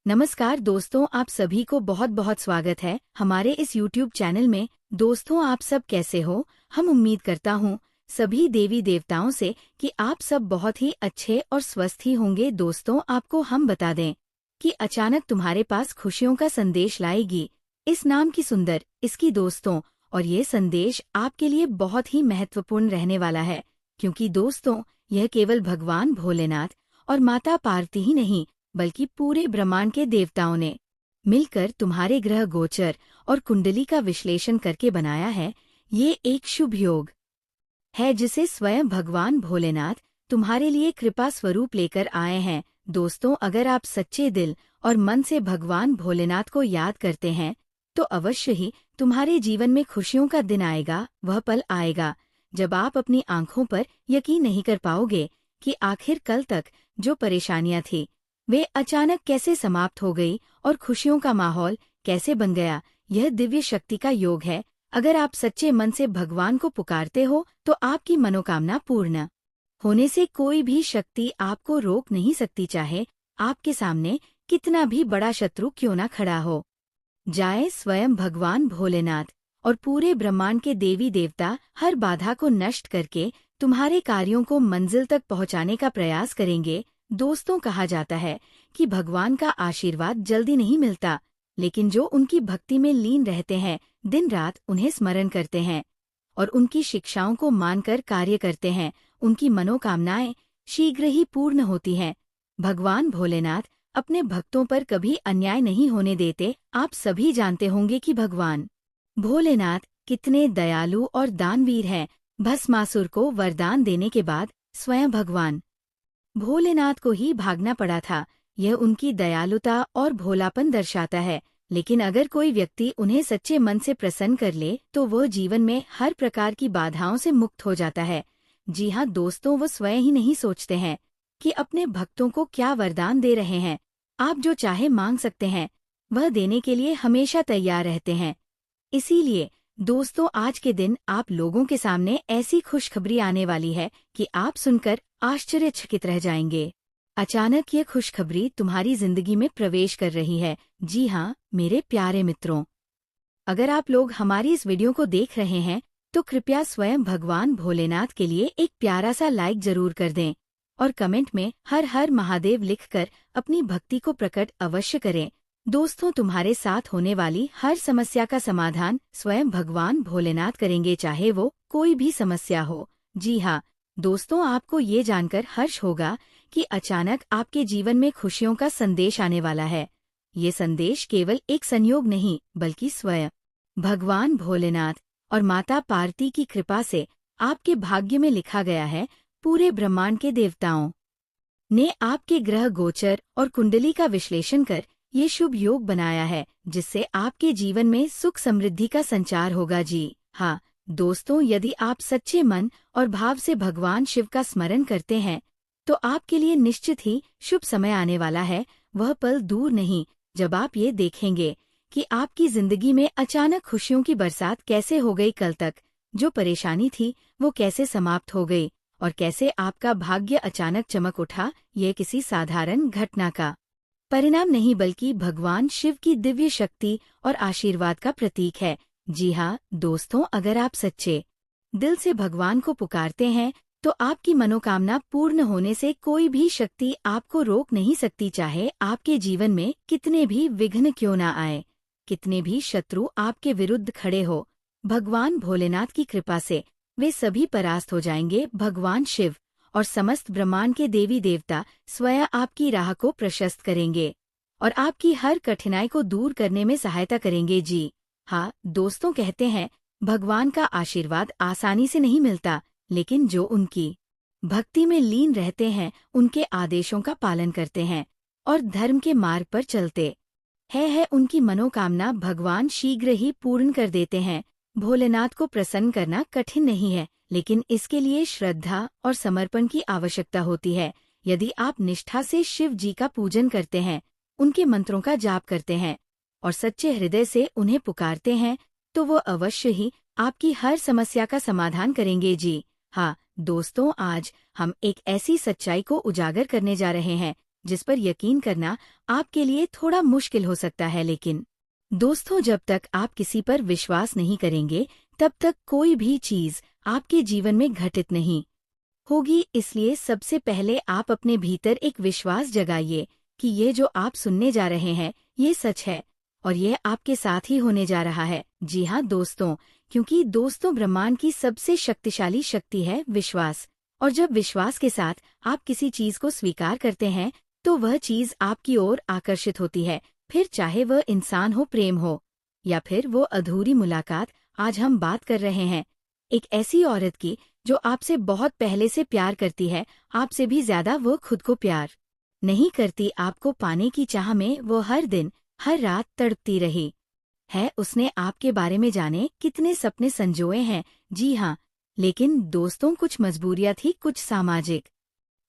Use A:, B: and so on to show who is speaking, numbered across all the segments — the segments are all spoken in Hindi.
A: नमस्कार दोस्तों, आप सभी को बहुत बहुत स्वागत है हमारे इस YouTube चैनल में। दोस्तों, आप सब कैसे हो? हम उम्मीद करता हूँ सभी देवी देवताओं से कि आप सब बहुत ही अच्छे और स्वस्थ ही होंगे। दोस्तों, आपको हम बता दें कि अचानक तुम्हारे पास खुशियों का संदेश लाएगी इस नाम की सुंदर इसकी दोस्तों, और ये संदेश आपके लिए बहुत ही महत्वपूर्ण रहने वाला है, क्योंकि दोस्तों यह केवल भगवान भोलेनाथ और माता पार्वती ही नहीं बल्कि पूरे ब्रह्मांड के देवताओं ने मिलकर तुम्हारे ग्रह गोचर और कुंडली का विश्लेषण करके बनाया है। ये एक शुभ योग है जिसे स्वयं भगवान भोलेनाथ तुम्हारे लिए कृपा स्वरूप लेकर आए हैं। दोस्तों, अगर आप सच्चे दिल और मन से भगवान भोलेनाथ को याद करते हैं तो अवश्य ही तुम्हारे जीवन में खुशियों का दिन आएगा। वह पल आएगा जब आप अपनी आंखों पर यकीन नहीं कर पाओगे कि आखिर कल तक जो परेशानियां थी वे अचानक कैसे समाप्त हो गई और खुशियों का माहौल कैसे बन गया। यह दिव्य शक्ति का योग है। अगर आप सच्चे मन से भगवान को पुकारते हो तो आपकी मनोकामना पूर्ण होने से कोई भी शक्ति आपको रोक नहीं सकती, चाहे आपके सामने कितना भी बड़ा शत्रु क्यों न खड़ा हो जाए। स्वयं भगवान भोलेनाथ और पूरे ब्रह्मांड के देवी देवता हर बाधा को नष्ट करके तुम्हारे कार्यों को मंजिल तक पहुंचाने का प्रयास करेंगे। दोस्तों, कहा जाता है कि भगवान का आशीर्वाद जल्दी नहीं मिलता, लेकिन जो उनकी भक्ति में लीन रहते हैं, दिन रात उन्हें स्मरण करते हैं और उनकी शिक्षाओं को मानकर कार्य करते हैं, उनकी मनोकामनाएं शीघ्र ही पूर्ण होती हैं। भगवान भोलेनाथ अपने भक्तों पर कभी अन्याय नहीं होने देते। आप सभी जानते होंगे कि भगवान भोलेनाथ कितने दयालु और दानवीर हैं। भस्मासुर को वरदान देने के बाद स्वयं भगवान भोलेनाथ को ही भागना पड़ा था। यह उनकी दयालुता और भोलापन दर्शाता है। लेकिन अगर कोई व्यक्ति उन्हें सच्चे मन से प्रसन्न कर ले तो वह जीवन में हर प्रकार की बाधाओं से मुक्त हो जाता है। जी हाँ दोस्तों, वो स्वयं ही नहीं सोचते हैं कि अपने भक्तों को क्या वरदान दे रहे हैं। आप जो चाहे मांग सकते हैं, वह देने के लिए हमेशा तैयार रहते हैं। इसीलिए दोस्तों, आज के दिन आप लोगों के सामने ऐसी खुशखबरी आने वाली है कि आप सुनकर आश्चर्यचकित रह जाएंगे। अचानक ये खुशखबरी तुम्हारी जिंदगी में प्रवेश कर रही है। जी हाँ मेरे प्यारे मित्रों, अगर आप लोग हमारी इस वीडियो को देख रहे हैं तो कृपया स्वयं भगवान भोलेनाथ के लिए एक प्यारा सा लाइक जरूर कर दें और कमेंट में हर हर महादेव लिखकर अपनी भक्ति को प्रकट अवश्य करें। दोस्तों, तुम्हारे साथ होने वाली हर समस्या का समाधान स्वयं भगवान भोलेनाथ करेंगे, चाहे वो कोई भी समस्या हो। जी हाँ दोस्तों, आपको ये जानकर हर्ष होगा कि अचानक आपके जीवन में खुशियों का संदेश आने वाला है। ये संदेश केवल एक संयोग नहीं बल्कि स्वयं भगवान भोलेनाथ और माता पार्वती की कृपा से आपके भाग्य में लिखा गया है। पूरे ब्रह्मांड के देवताओं ने आपके ग्रह गोचर और कुंडली का विश्लेषण कर ये शुभ योग बनाया है, जिससे आपके जीवन में सुख समृद्धि का संचार होगा। जी हाँ दोस्तों, यदि आप सच्चे मन और भाव से भगवान शिव का स्मरण करते हैं तो आपके लिए निश्चित ही शुभ समय आने वाला है। वह पल दूर नहीं जब आप ये देखेंगे कि आपकी जिंदगी में अचानक खुशियों की बरसात कैसे हो गई। कल तक जो परेशानी थी वो कैसे समाप्त हो गई और कैसे आपका भाग्य अचानक चमक उठा। ये किसी साधारण घटना का परिणाम नहीं बल्कि भगवान शिव की दिव्य शक्ति और आशीर्वाद का प्रतीक है। जी हाँ दोस्तों, अगर आप सच्चे दिल से भगवान को पुकारते हैं तो आपकी मनोकामना पूर्ण होने से कोई भी शक्ति आपको रोक नहीं सकती, चाहे आपके जीवन में कितने भी विघ्न क्यों न आए, कितने भी शत्रु आपके विरुद्ध खड़े हो। भगवान भोलेनाथ की कृपा से वे सभी परास्त हो जाएंगे। भगवान शिव और समस्त ब्रह्मांड के देवी देवता स्वयं आपकी राह को प्रशस्त करेंगे और आपकी हर कठिनाई को दूर करने में सहायता करेंगे। जी हाँ दोस्तों, कहते हैं भगवान का आशीर्वाद आसानी से नहीं मिलता, लेकिन जो उनकी भक्ति में लीन रहते हैं, उनके आदेशों का पालन करते हैं और धर्म के मार्ग पर चलते हैं, उनकी मनोकामना भगवान शीघ्र ही पूर्ण कर देते हैं। भोलेनाथ को प्रसन्न करना कठिन नहीं है, लेकिन इसके लिए श्रद्धा और समर्पण की आवश्यकता होती है। यदि आप निष्ठा से शिव जी का पूजन करते हैं, उनके मंत्रों का जाप करते हैं और सच्चे हृदय से उन्हें पुकारते हैं तो वो अवश्य ही आपकी हर समस्या का समाधान करेंगे। जी हाँ दोस्तों, आज हम एक ऐसी सच्चाई को उजागर करने जा रहे हैं जिस पर यकीन करना आपके लिए थोड़ा मुश्किल हो सकता है, लेकिन दोस्तों, जब तक आप किसी पर विश्वास नहीं करेंगे तब तक कोई भी चीज आपके जीवन में घटित नहीं होगी। इसलिए सबसे पहले आप अपने भीतर एक विश्वास जगाइए कि ये जो आप सुनने जा रहे हैं ये सच है और ये आपके साथ ही होने जा रहा है। जी हाँ दोस्तों, क्योंकि दोस्तों, ब्रह्मांड की सबसे शक्तिशाली शक्ति है विश्वास। और जब विश्वास के साथ आप किसी चीज को स्वीकार करते हैं तो वह चीज आपकी ओर आकर्षित होती है, फिर चाहे वह इंसान हो, प्रेम हो या फिर वो अधूरी मुलाकात। आज हम बात कर रहे हैं एक ऐसी औरत की जो आपसे बहुत पहले से प्यार करती है, आपसे भी ज्यादा वो खुद को प्यार नहीं करती। आपको पाने की चाह में वो हर दिन हर रात तड़पती रही है। उसने आपके बारे में जाने कितने सपने संजोए हैं। जी हाँ, लेकिन दोस्तों, कुछ मजबूरियां थी, कुछ सामाजिक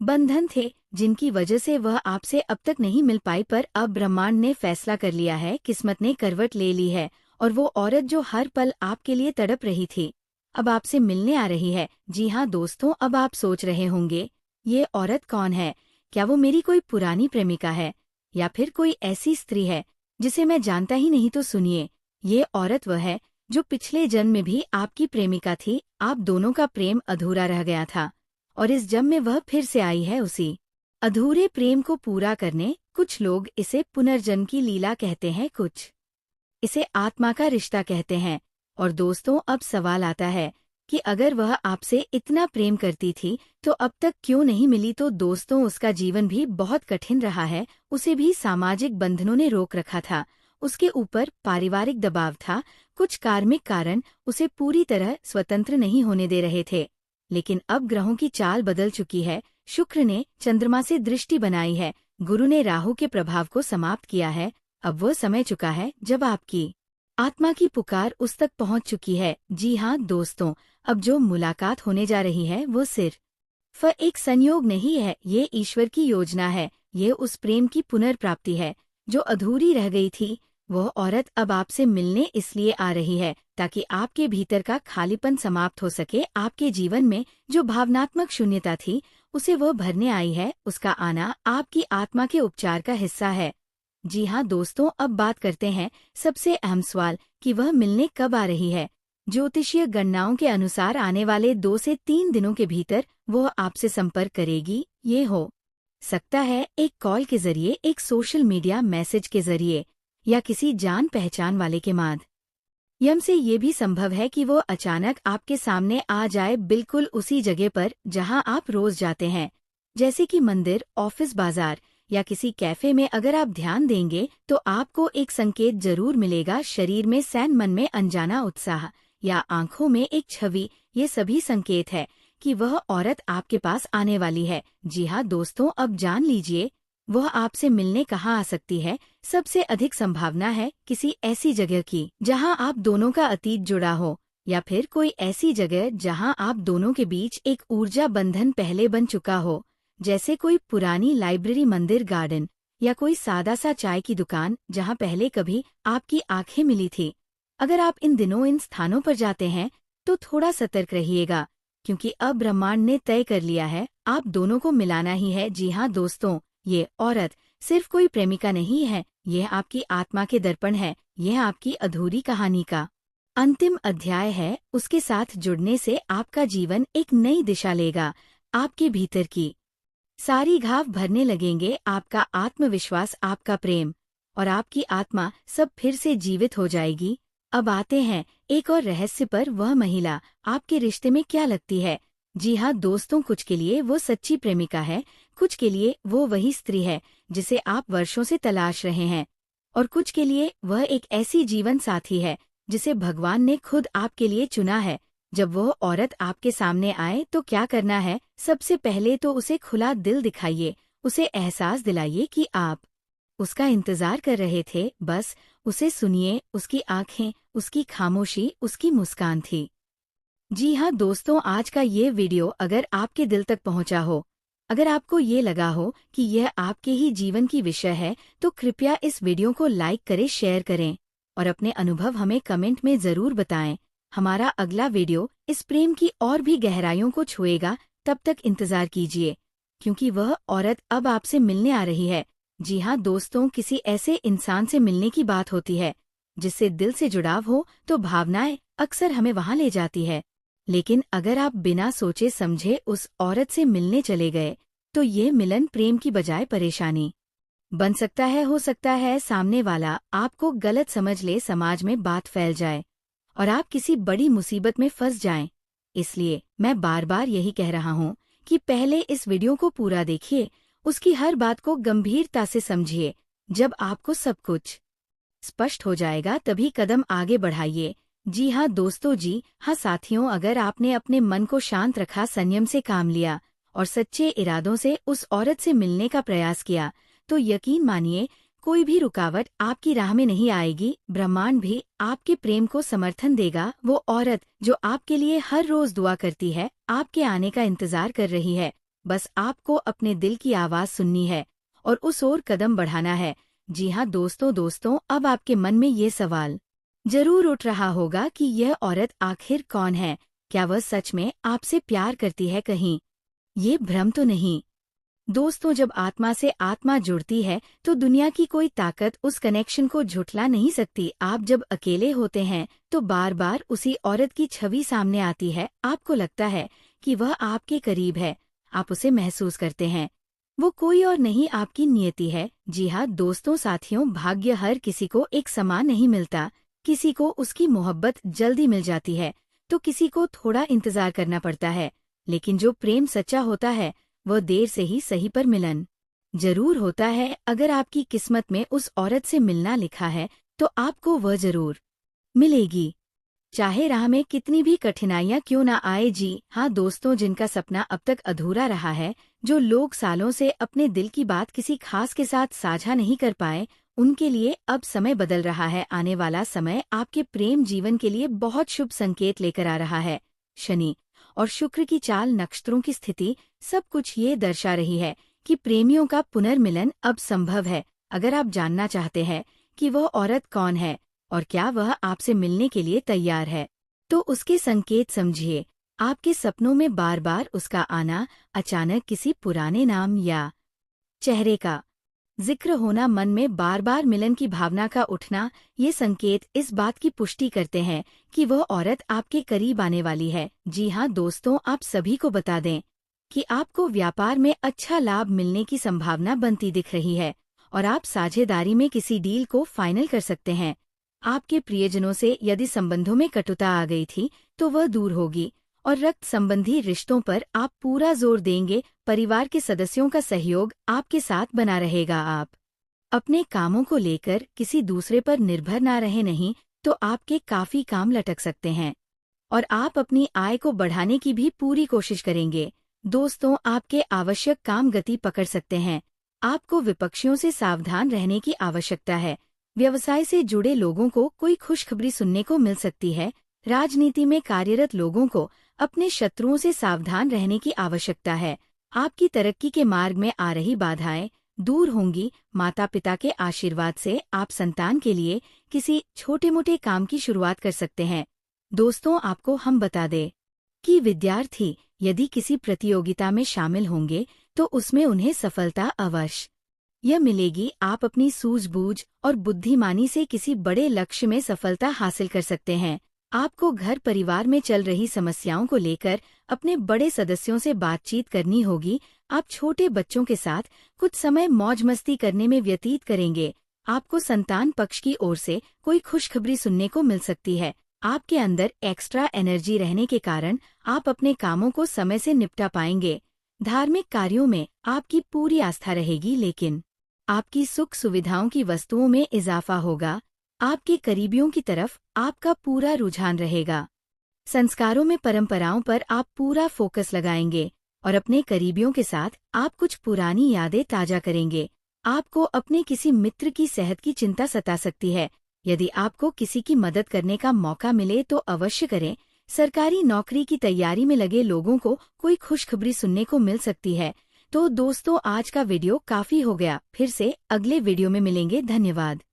A: बंधन थे जिनकी वजह से वह आपसे अब तक नहीं मिल पाई। पर अब ब्रह्मांड ने फैसला कर लिया है, किस्मत ने करवट ले ली है और वो औरत जो हर पल आपके लिए तड़प रही थी अब आपसे मिलने आ रही है। जी हाँ दोस्तों, अब आप सोच रहे होंगे ये औरत कौन है? क्या वो मेरी कोई पुरानी प्रेमिका है या फिर कोई ऐसी स्त्री है जिसे मैं जानता ही नहीं? तो सुनिए, ये औरत वह है जो पिछले जन्म में भी आपकी प्रेमिका थी। आप दोनों का प्रेम अधूरा रह गया था और इस जन्म में वह फिर से आई है उसी अधूरे प्रेम को पूरा करने। कुछ लोग इसे पुनर्जन्म की लीला कहते हैं, कुछ इसे आत्मा का रिश्ता कहते हैं। और दोस्तों, अब सवाल आता है कि अगर वह आपसे इतना प्रेम करती थी तो अब तक क्यों नहीं मिली? तो दोस्तों, उसका जीवन भी बहुत कठिन रहा है। उसे भी सामाजिक बंधनों ने रोक रखा था, उसके ऊपर पारिवारिक दबाव था, कुछ कार्मिक कारण उसे पूरी तरह स्वतंत्र नहीं होने दे रहे थे। लेकिन अब ग्रहों की चाल बदल चुकी है। शुक्र ने चंद्रमा से दृष्टि बनाई है, गुरु ने राहु के प्रभाव को समाप्त किया है। अब वो समय चुका है जब आपकी आत्मा की पुकार उस तक पहुंच चुकी है। जी हाँ दोस्तों, अब जो मुलाकात होने जा रही है वो सिर्फ एक संयोग नहीं है, ये ईश्वर की योजना है। ये उस प्रेम की पुनर्प्राप्ति है जो अधूरी रह गई थी। वह औरत अब आपसे मिलने इसलिए आ रही है ताकि आपके भीतर का खालीपन समाप्त हो सके। आपके जीवन में जो भावनात्मक शून्यता थी उसे वह भरने आई है। उसका आना आपकी आत्मा के उपचार का हिस्सा है। जी हाँ दोस्तों, अब बात करते हैं सबसे अहम सवाल कि वह मिलने कब आ रही है। ज्योतिषीय गणनाओं के अनुसार आने वाले 2 से 3 दिनों के भीतर वह आपसे संपर्क करेगी। ये हो सकता है एक कॉल के जरिए, एक सोशल मीडिया मैसेज के जरिए या किसी जान पहचान वाले के माध्यम से। ये भी संभव है कि वो अचानक आपके सामने आ जाए, बिल्कुल उसी जगह पर जहां आप रोज जाते हैं, जैसे कि मंदिर, ऑफिस, बाजार या किसी कैफे में। अगर आप ध्यान देंगे तो आपको एक संकेत जरूर मिलेगा, शरीर में सैन, मन में अनजाना उत्साह या आंखों में एक छवि। ये सभी संकेत है कि वह औरत आपके पास आने वाली है। जी हाँ दोस्तों, अब जान लीजिए वह आपसे मिलने कहाँ आ सकती है। सबसे अधिक संभावना है किसी ऐसी जगह की जहां आप दोनों का अतीत जुड़ा हो, या फिर कोई ऐसी जगह जहां आप दोनों के बीच एक ऊर्जा बंधन पहले बन चुका हो, जैसे कोई पुरानी लाइब्रेरी, मंदिर, गार्डन या कोई सादा सा चाय की दुकान जहां पहले कभी आपकी आंखें मिली थी। अगर आप इन दिनों इन स्थानों पर जाते हैं तो थोड़ा सतर्क रहिएगा, क्योंकि अब ब्रह्मांड ने तय कर लिया है आप दोनों को मिलाना ही है। जी हाँ दोस्तों, ये औरत सिर्फ कोई प्रेमिका नहीं है, यह आपकी आत्मा के दर्पण है। यह आपकी अधूरी कहानी का अंतिम अध्याय है। उसके साथ जुड़ने से आपका जीवन एक नई दिशा लेगा। आपके भीतर की सारी घाव भरने लगेंगे, आपका आत्मविश्वास, आपका प्रेम और आपकी आत्मा सब फिर से जीवित हो जाएगी। अब आते हैं एक और रहस्य पर। वह महिला आपके रिश्ते में क्या लगती है? जी हाँ दोस्तों, कुछ के लिए वो सच्ची प्रेमिका है, कुछ के लिए वो वही स्त्री है जिसे आप वर्षों से तलाश रहे हैं, और कुछ के लिए वह एक ऐसी जीवन साथी है जिसे भगवान ने खुद आपके लिए चुना है। जब वह औरत आपके सामने आए तो क्या करना है? सबसे पहले तो उसे खुला दिल दिखाइए, उसे एहसास दिलाइए कि आप उसका इंतजार कर रहे थे। बस उसे सुनिए, उसकी आंखें, उसकी खामोशी, उसकी मुस्कान थी। जी हाँ दोस्तों, आज का ये वीडियो अगर आपके दिल तक पहुंचा हो, अगर आपको ये लगा हो कि यह आपके ही जीवन की विषय है, तो कृपया इस वीडियो को लाइक करें, शेयर करें और अपने अनुभव हमें कमेंट में जरूर बताएं। हमारा अगला वीडियो इस प्रेम की और भी गहराइयों को छुएगा। तब तक इंतजार कीजिए, क्योंकि वह औरत अब आपसे मिलने आ रही है। जी हाँ दोस्तों, किसी ऐसे इंसान से मिलने की बात होती है जिससे दिल से जुड़ाव हो तो भावनाएं अक्सर हमें वहां ले जाती है। लेकिन अगर आप बिना सोचे समझे उस औरत से मिलने चले गए तो ये मिलन प्रेम की बजाय परेशानी बन सकता है। हो सकता है सामने वाला आपको गलत समझ ले, समाज में बात फैल जाए और आप किसी बड़ी मुसीबत में फंस जाएं। इसलिए मैं बार बार यही कह रहा हूं कि पहले इस वीडियो को पूरा देखिए, उसकी हर बात को गंभीरता से समझिए। जब आपको सब कुछ स्पष्ट हो जाएगा तभी कदम आगे बढ़ाइए। जी हाँ दोस्तों, जी हाँ साथियों, अगर आपने अपने मन को शांत रखा, संयम से काम लिया और सच्चे इरादों से उस औरत से मिलने का प्रयास किया तो यकीन मानिए कोई भी रुकावट आपकी राह में नहीं आएगी। ब्रह्मांड भी आपके प्रेम को समर्थन देगा। वो औरत जो आपके लिए हर रोज दुआ करती है, आपके आने का इंतजार कर रही है। बस आपको अपने दिल की आवाज सुननी है और उस ओर कदम बढ़ाना है। जी हाँ दोस्तों, अब आपके मन में ये सवाल जरूर उठ रहा होगा कि यह औरत आखिर कौन है? क्या वह सच में आपसे प्यार करती है? कहीं ये भ्रम तो नहीं? दोस्तों, जब आत्मा से आत्मा जुड़ती है तो दुनिया की कोई ताकत उस कनेक्शन को झुठला नहीं सकती। आप जब अकेले होते हैं तो बार बार उसी औरत की छवि सामने आती है। आपको लगता है कि वह आपके करीब है, आप उसे महसूस करते हैं। वो कोई और नहीं, आपकी नियति है। जी हाँ दोस्तों साथियों, भाग्य हर किसी को एक समान नहीं मिलता। किसी को उसकी मोहब्बत जल्दी मिल जाती है तो किसी को थोड़ा इंतजार करना पड़ता है। लेकिन जो प्रेम सच्चा होता है वह देर से ही सही पर मिलन जरूर होता है। अगर आपकी किस्मत में उस औरत से मिलना लिखा है तो आपको वह जरूर मिलेगी, चाहे राह में कितनी भी कठिनाइयां क्यों ना आए। जी हाँ दोस्तों, जिनका सपना अब तक अधूरा रहा है, जो लोग सालों से अपने दिल की बात किसी खास के साथ साझा नहीं कर पाए, उनके लिए अब समय बदल रहा है। आने वाला समय आपके प्रेम जीवन के लिए बहुत शुभ संकेत लेकर आ रहा है। शनि और शुक्र की चाल, नक्षत्रों की स्थिति, सब कुछ ये दर्शा रही है कि प्रेमियों का पुनर्मिलन अब संभव है। अगर आप जानना चाहते हैं कि वह औरत कौन है और क्या वह आपसे मिलने के लिए तैयार है, तो उसके संकेत समझिए। आपके सपनों में बार बार उसका आना, अचानक किसी पुराने नाम या चेहरे का जिक्र होना, मन में बार बार मिलन की भावना का उठना, ये संकेत इस बात की पुष्टि करते हैं कि वह औरत आपके करीब आने वाली है। जी हाँ दोस्तों, आप सभी को बता दें कि आपको व्यापार में अच्छा लाभ मिलने की संभावना बनती दिख रही है और आप साझेदारी में किसी डील को फाइनल कर सकते हैं। आपके प्रियजनों से यदि संबंधों में कटुता आ गई थी तो वह दूर होगी और रक्त संबंधी रिश्तों पर आप पूरा जोर देंगे। परिवार के सदस्यों का सहयोग आपके साथ बना रहेगा। आप अपने कामों को लेकर किसी दूसरे पर निर्भर ना रहे, नहीं तो आपके काफी काम लटक सकते हैं और आप अपनी आय को बढ़ाने की भी पूरी कोशिश करेंगे। दोस्तों, आपके आवश्यक काम गति पकड़ सकते हैं। आपको विपक्षियों से सावधान रहने की आवश्यकता है। व्यवसाय से जुड़े लोगों को कोई खुशखबरी सुनने को मिल सकती है। राजनीति में कार्यरत लोगों को अपने शत्रुओं से सावधान रहने की आवश्यकता है। आपकी तरक्की के मार्ग में आ रही बाधाएं दूर होंगी। माता पिता के आशीर्वाद से आप संतान के लिए किसी छोटे मोटे काम की शुरुआत कर सकते हैं। दोस्तों, आपको हम बता दें कि विद्यार्थी यदि किसी प्रतियोगिता में शामिल होंगे तो उसमें उन्हें सफलता अवश्य यह मिलेगी। आप अपनी सूझबूझ और बुद्धिमानी से किसी बड़े लक्ष्य में सफलता हासिल कर सकते हैं। आपको घर परिवार में चल रही समस्याओं को लेकर अपने बड़े सदस्यों से बातचीत करनी होगी। आप छोटे बच्चों के साथ कुछ समय मौज मस्ती करने में व्यतीत करेंगे। आपको संतान पक्ष की ओर से कोई खुशखबरी सुनने को मिल सकती है। आपके अंदर एक्स्ट्रा एनर्जी रहने के कारण आप अपने कामों को समय से निपटा पाएंगे। धार्मिक कार्यों में आपकी पूरी आस्था रहेगी, लेकिन आपकी सुख सुविधाओं की वस्तुओं में इजाफा होगा। आपके करीबियों की तरफ आपका पूरा रुझान रहेगा। संस्कारों में परंपराओं पर आप पूरा फोकस लगाएंगे और अपने करीबियों के साथ आप कुछ पुरानी यादें ताजा करेंगे। आपको अपने किसी मित्र की सेहत की चिंता सता सकती है। यदि आपको किसी की मदद करने का मौका मिले तो अवश्य करें। सरकारी नौकरी की तैयारी में लगे लोगों को कोई खुशखबरी सुनने को मिल सकती है। तो दोस्तों, आज का वीडियो काफी हो गया। फिर से अगले वीडियो में मिलेंगे। धन्यवाद।